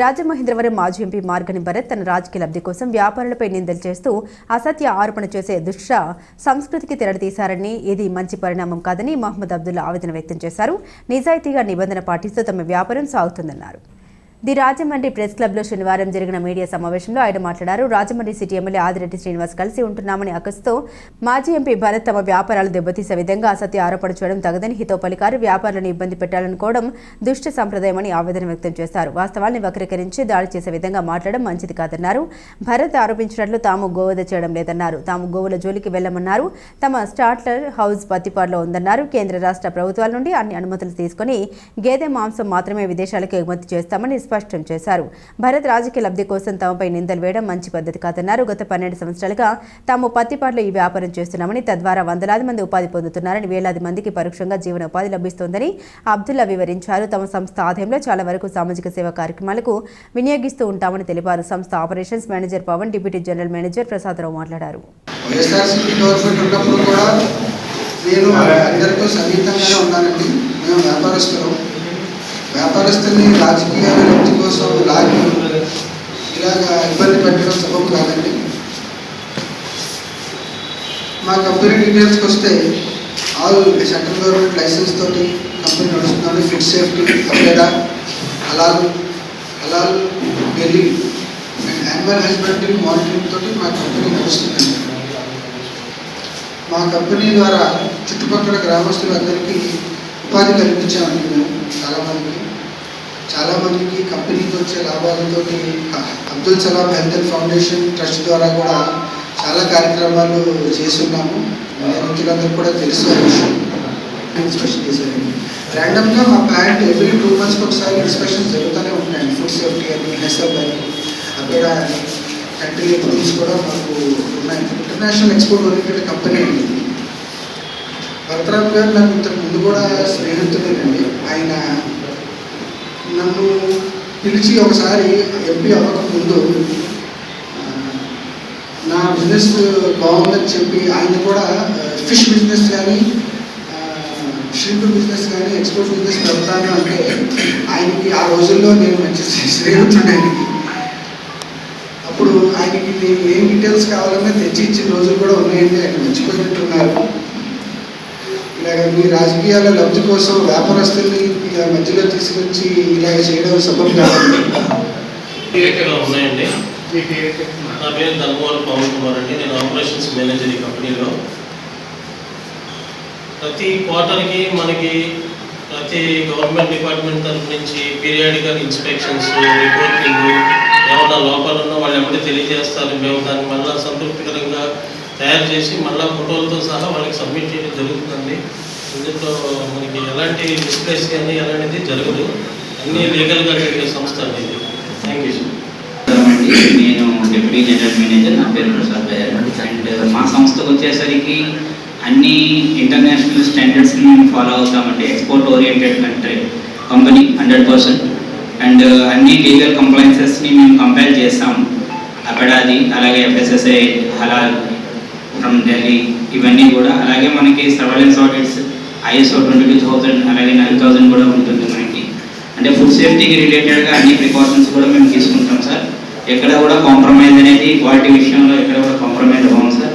రాజమహేంద్రవరం మాజీ ఎంపీ మార్గని భరత్ తన రాజకీయ లబ్ధి కోసం వ్యాపారులపై నిందలు చేస్తూ అసత్య ఆరోపణ చేసే దుష్ట సంస్కృతికి తెరతీశారని ఇది మంచి పరిణామం కాదని మహమ్మద్ అబ్దుల్లా ఆవేదన వ్యక్తం చేశారు. నిజాయితీగా నిబంధన పాటిస్తూ తమ వ్యాపారం సాగుతుందన్నారు. ది రాజమండ్రి ప్రెస్ క్లబ్లో శనివారం జరిగిన మీడియా సమావేశంలో ఆయన మాట్లాడారు. రాజమండ్రి సిటీ ఎమ్మెల్యే ఆదిరెడ్డి శ్రీనివాస్ కలిసి ఉంటున్నామని అక్కసుతో మాజీ ఎంపీ భరత్ తమ వ్యాపారాలు దెబ్బతీసే విధంగా అసత్య ఆరోపణ చేయడం తగదని హితో పలికారు. వ్యాపారులను ఇబ్బంది పెట్టాలనుకోవడం దుష్ట సంప్రదాయమని ఆవేదన వ్యక్తం చేశారు. వాస్తవాల్ని వక్రీకరించి దాడి చేసే విధంగా మాట్లాడడం మంచిది కాదన్నారు. భరత్ ఆరోపించినట్లు తాము గోవధ చేయడం లేదన్నారు. తాము గోవుల జోలికి వెళ్లమన్నారు. తమ స్టార్టర్ హౌస్ పత్తిపాడులో ఉందన్నారు. కేంద్ర రాష్ట్ర ప్రభుత్వాల నుండి అన్ని అనుమతులు తీసుకుని గేదె మాంసం మాత్రమే విదేశాలకు ఎగుమతి చేస్తామని స్పష్టం చేశారు. భరత్ రాజకీయ లబ్ధి కోసం తమపై నిందలు వేయడం మంచి పద్ధతి కాదన్నారు. గత 12 సంవత్సరాలుగా తాము పత్తిపాడులో ఈ వ్యాపారం చేస్తున్నామని, తద్వారా వందలాది మంది ఉపాధి పొందుతున్నారని, వేలాది మందికి పరోక్షంగా జీవన ఉపాధి లభిస్తోందని అబ్దుల్లా వివరించారు. తమ సంస్థ ఆదాయంలో చాలా వరకు సామాజిక సేవా కార్యక్రమాలకు వినియోగిస్తూ ఉంటామని తెలిపారు. సంస్థ operations manager Pavan, deputy general manager Prasadarao మాట్లాడారు. వ్యాపారస్తుల్ని రాజకీయ లబ్ధి కోసం లాగి ఇలాగా ఇబ్బంది పెట్టడం సబబు కాదండి. మా కంపెనీ డీటెయిల్స్కి వస్తే ఆల్ సెంట్రల్ గవర్నమెంట్ లైసెన్స్ తోటి కంపెనీ నడుస్తుంది. ఫుడ్ సేఫ్టీ, అప్డేటా, హలాల్ Delhi and animal husbandry monitoring తోటి మా కంపెనీ నడుస్తుందండి. మా కంపెనీ ద్వారా చుట్టుపక్కల గ్రామస్తులందరికీ ఉపాధి కల్పించామండి. మేము చాలామందికి కంపెనీకి వచ్చే లాభాలతోటి Abdul Salam health and foundation trust ద్వారా కూడా చాలా కార్యక్రమాలు చేస్తున్నాము. రైతులందరూ కూడా తెలుసు ఇన్స్పెక్షన్ చేశారండి. ర్యాండమ్గా మా ప్లాంట్ ఎవ్రీ 2 months ఒకసారి ఇన్స్పెక్షన్ జరుగుతూనే ఉంటాయండి. ఫుడ్ సేఫ్టీ అని, హెస్ఎల్ అని, అక్కడ కంట్రీ అప్రూవల్స్ కూడా మాకు ఉన్నాయి. ఇంటర్నేషనల్ ఎక్స్పోర్ట్ ఓరియంటెడ్ కంపెనీ అండి. భరతరామ్ గారు నాకు ఇంతకు ముందు కూడా స్నేహితులేనండి. ఆయన నన్ను పిలిచి ఒకసారి ఎంపీ అవ్వకముందు నా బిజినెస్ బాగుందని చెప్పి ఆయన కూడా ఫిష్ బిజినెస్ కానీ, షింప్ బిజినెస్ కానీ, ఎక్స్పోర్ట్ బిజినెస్ పెడతాను అంటే ఆయనకి ఆ రోజుల్లో నేను మంచి స్నేహితుడు. అప్పుడు ఆయనకి నేను ఏం డీటెయిల్స్ కావాలన్నా తెచ్చి ఇచ్చిన రోజులు కూడా ఉన్నాయండి. ఆయన మర్చిపోయినట్టున్నారు. ఇలాగ మీ రాజకీయాల లబ్ధి కోసం వ్యాపారస్తుల్ని మధ్యలో తీసుకొచ్చి ఇలాగ చేయడం సబబు కాదండి. ఉన్నాయండి. నా పేరు ధర్మవరం పవన్ కుమార్ అండి. నేను ఆపరేషన్స్ మేనేజర్ ఈ కంపెనీలో. ప్రతి క్వార్టర్కి మనకి ప్రతి గవర్నమెంట్ డిపార్ట్మెంట్ తరఫు నుంచి పీరియాడికల్ ఇన్స్పెక్షన్స్, రిపోర్టింగ్, ఏమన్నా లోపాలున్నా వాళ్ళు ఎప్పుడూ తెలియజేస్తారు. మేము దాన్ని మళ్ళీ సంతృప్తికరంగా తయారు చేసి మళ్ళీ ఫోటోలతో సహా వాళ్ళకి సబ్మిట్ చేయడం జరుగుతుందండి. ఇందులో మనకి ఎలాంటి మిస్ప్లేస్ కానీ ఎలాంటిది జరగదు. అన్నీ లీగల్గా జరిగే సంస్థ అండి ఇది. Thank you sir. నేను డిప్యూటీ జనరల్ మేనేజర్, నా పేరు ప్రసాద్ గారు. అండ్ మా సంస్థకు వచ్చేసరికి అన్ని ఇంటర్నేషనల్ స్టాండర్డ్స్ని మేము ఫాలో అవుతామండి. Export oriented company 100%. అండ్ అన్ని లీగల్ కంప్లైన్సెస్ని మేము కంపైల్ చేస్తాము. అపడాది, అలాగే FSSAI, హలాల్ ఫ్రమ్ ఢిల్లీ, ఇవన్నీ కూడా. అలాగే మనకి సర్వేలెన్స్ ఆడిట్స్ ISO 22000 అలాగే 9000 కూడా ఉంటుంది మనకి. అంటే ఫుడ్ సేఫ్టీకి రిలేటెడ్గా అన్ని ప్రికాషన్స్ కూడా మేము తీసుకుంటాం సార్. ఎక్కడ కూడా కాంప్రమైజ్ అనేది క్వాలిటీ విషయంలో ఎక్కడ కూడా కాంప్రమైజ్ అవ్వం సార్.